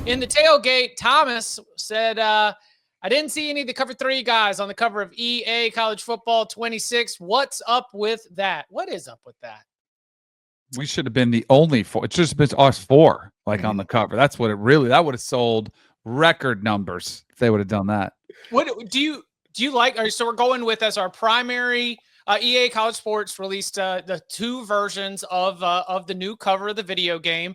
In the tailgate, Thomas said, I didn't see any of the cover 3 guys on the cover of EA College Football 26. What's up with that? What is up with that? We should have been the only 4. It's just been us 4, on the cover. That's what that would have sold record numbers if they would have done that. What do you like? So we're going with as our primary. EA College Sports released the 2 versions of the new cover of the video game.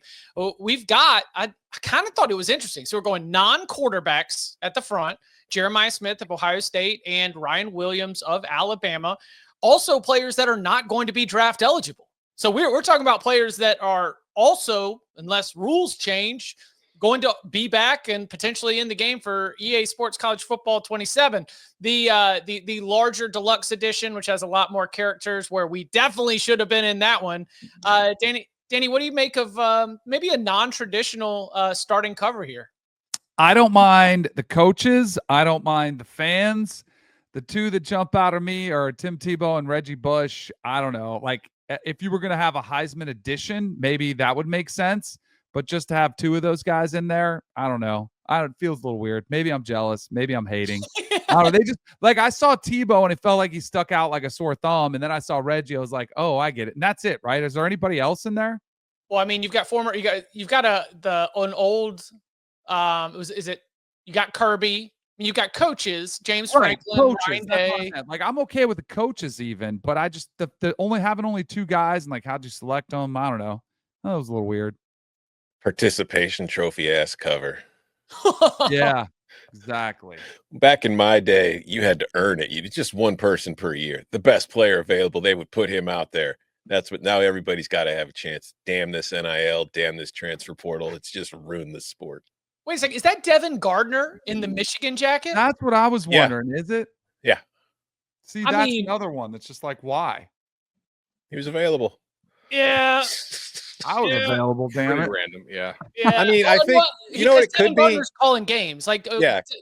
We've got, I kind of thought it was interesting. So we're going non-quarterbacks at the front, Jeremiah Smith of Ohio State and Ryan Williams of Alabama. Also players that are not going to be draft eligible. So we're talking about players that are also, unless rules change, going to be back and potentially in the game for EA Sports College Football 27, the larger deluxe edition, which has a lot more characters, where we definitely should have been in that one. Danny, what do you make of maybe a non-traditional starting cover here? I don't mind the coaches. I don't mind the fans. The 2 that jump out of me are Tim Tebow and Reggie Bush. I don't know. If you were going to have a Heisman edition, maybe that would make sense. But just to have 2 of those guys in there, I don't know. It feels a little weird. Maybe I'm jealous. Maybe I'm hating. I don't know. They just I saw Tebow and it felt like he stuck out like a sore thumb. And then I saw Reggie. I was like, oh, I get it. And that's it, right? Is there anybody else in there? Well, I mean, you've got an old. You got Kirby. You've got coaches, James Franklin, coaches, Ryan Day. I'm okay with the coaches even, but I just the only 2 guys and how'd you select them? I don't know. That was a little weird. Participation trophy ass cover. Yeah, exactly. Back in my day, you had to earn it. You just one person per year. The best player available, they would put him out there. That's what now everybody's got to have a chance. Damn this NIL, damn this transfer portal. It's just ruined the sport. Wait a second. Is that Devin Gardner in the Michigan jacket? That's what I was wondering. Yeah. Is it? Yeah. See, that's another one that's just why? He was available. Yeah. I was available, damn it. Random, yeah. I mean, I think, you know what it could be? Gardner's calling games.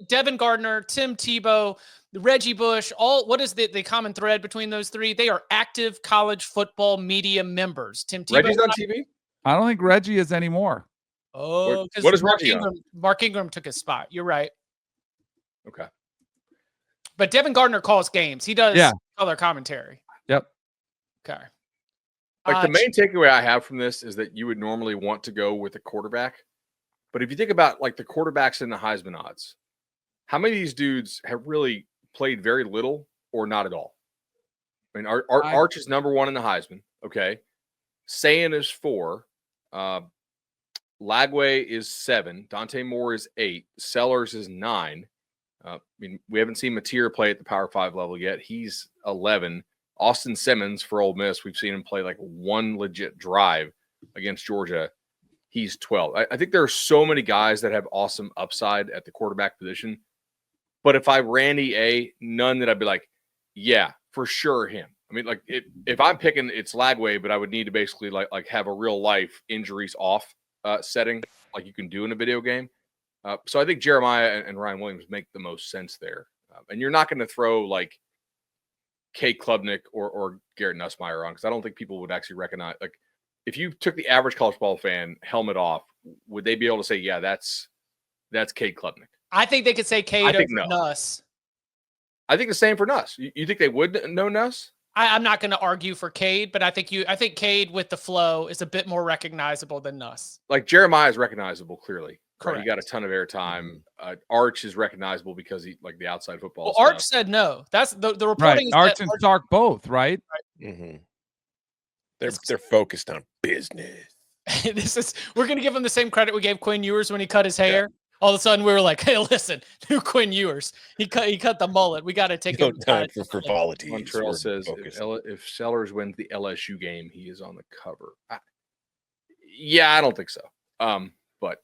Devin Gardner, Tim Tebow, Reggie Bush, what is the common thread between those 3? They are active college football media members. Tim Tebow. Reggie's on TV? I don't think Reggie is anymore. Oh, what is Mark Ingram? Mark Ingram took his spot. You're right. Okay. But Devin Gardner calls games. He does color commentary. Yep. Okay. The main takeaway I have from this is that you would normally want to go with a quarterback. But if you think about the quarterbacks in the Heisman odds, how many of these dudes have really played very little or not at all? I mean, Arch is number 1 in the Heisman. Okay. Sayin is 4. Lagway is 7. Dante Moore is 8. Sellers is 9. I mean, we haven't seen Mateer play at the Power 5 level yet. He's 11. Austin Simmons for Ole Miss, we've seen him play 1 legit drive against Georgia. He's 12. I think there are so many guys that have awesome upside at the quarterback position. But if I ran EA, none that I'd be like, yeah, for sure him. I mean, if I'm picking, it's Lagway, but I would need to basically have a real life injuries off setting like you can do in a video game. So I think Jeremiah and Ryan Williams make the most sense there. And you're not going to throw Kate Klubnik or Garrett Nussmeier on, because I don't think people would actually recognize. If you took the average college ball fan helmet off, would they be able to say, yeah, that's Kate Klubnik? I think they could say Cade over Nuss. I think the same for Nuss. You think they would know Nuss? I'm not going to argue for Cade, but I think Cade with the flow is a bit more recognizable than Nuss. Jeremiah is recognizable, clearly. Correct. Right? He got a ton of airtime. Arch is recognizable because he the outside football. Well, stuff. Arch said no. That's the reporting. Right. Arch and Stark both, right? Mm-hmm. They're focused on business. We're going to give him the same credit we gave Quinn Ewers when he cut his hair. Yeah. All of a sudden, we were like, "Hey, listen, new Quinn Ewers. He cut the mullet. We got to take him." Time for frivolity. Montreal says if Sellers wins the LSU game, he is on the cover. I don't think so. But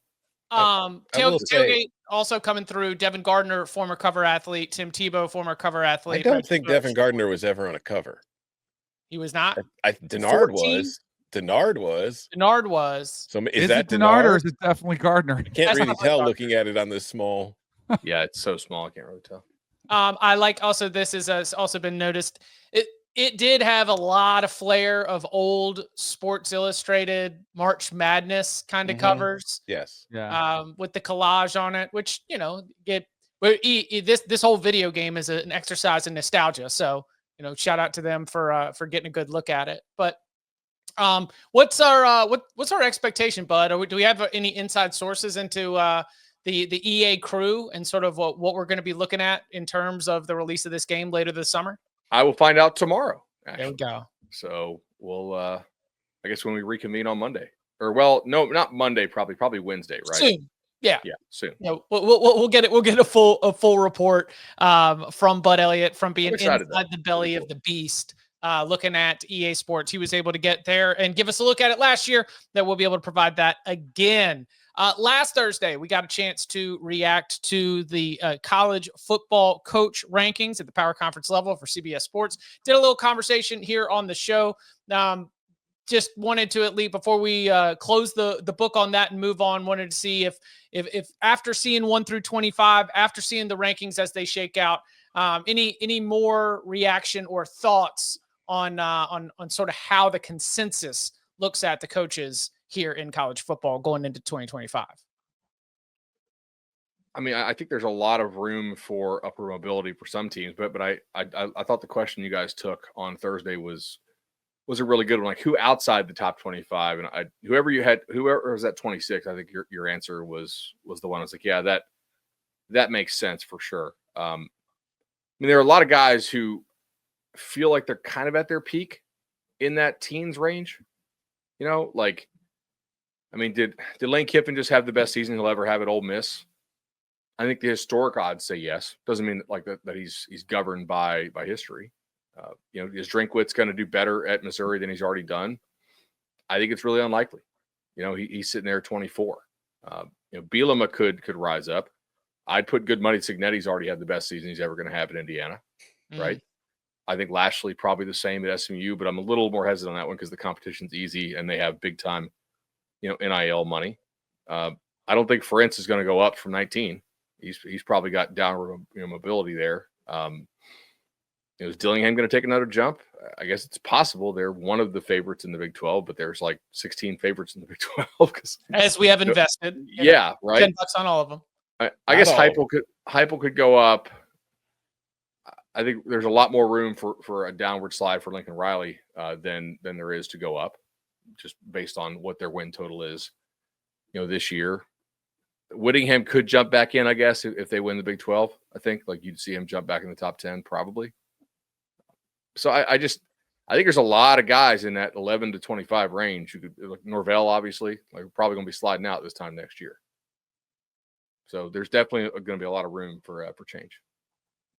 tailgate also coming through. Devin Gardner, former cover athlete. Tim Tebow, former cover athlete. I don't think Devin Gardner was ever on a cover. He was not. Denard was. Denard was. So is that Denard or is it definitely Gardner? I can't really tell looking at it on this small. Yeah, it's so small. I can't really tell. I like also this has also been noticed. it did have a lot of flair of old Sports Illustrated March Madness kind of covers. Yes. Yeah. With the collage on it, which this whole video game is an exercise in nostalgia. So shout out to them for getting a good look at it. But what's our expectation, Bud? Do we have any inside sources into the EA crew and sort of what we're going to be looking at in terms of the release of this game later this summer? I will find out tomorrow. Actually. There we go. So we'll, I guess when we reconvene on Monday, or well, no, not Monday, probably Wednesday, right? Soon. Yeah, soon. We'll get it. We'll get a full report from Bud Elliott from being inside the belly of the beast. Looking at EA Sports, he was able to get there and give us a look at it last year. That we'll be able to provide that again. Last Thursday, we got a chance to react to the college football coach rankings at the Power Conference level for CBS Sports. Did a little conversation here on the show. Just wanted to, at least before we close the book on that and move on, wanted to see if after seeing 1 through 25, after seeing the rankings as they shake out, any more reaction or thoughts on sort of how the consensus looks at the coaches here in college football going into 2025. I mean, I think there's a lot of room for upper mobility for some teams, but I thought the question you guys took on Thursday was a really good one. Like, who outside the top 25, and whoever was at 26, I think your answer was the one I was like, yeah, that makes sense for sure. I mean, there are a lot of guys who feel like they're kind of at their peak in that teens range. Like, I mean, did Lane Kiffin just have the best season he'll ever have at Ole Miss? I think the historic odds say yes. Doesn't mean that he's governed by history. Is Drinkwitz going to do better at Missouri than he's already done? I think it's really unlikely. He's sitting there at 24. Bielema could rise up. I'd put good money. Cignetti's already had the best season he's ever going to have at Indiana, right? I think Lashley probably the same at SMU, but I'm a little more hesitant on that one because the competition's easy and they have big time, NIL money. I don't think Ferentz is going to go up from 19. He's probably got downward mobility there. Is Dillingham going to take another jump? I guess it's possible. They're one of the favorites in the Big 12, but there's like 16 favorites in the Big 12 as we have invested. Yeah, right. $10 on all of them. I guess Heupel could go up. I think there's a lot more room for a downward slide for Lincoln Riley than there is to go up, just based on what their win total is, this year. Whittingham could jump back in, I guess, if they win the Big 12. I think you'd see him jump back in the top 10 probably. So I think there's a lot of guys in that 11 to 25 range who could, like Norvell, obviously, probably going to be sliding out this time next year. So there's definitely going to be a lot of room for change.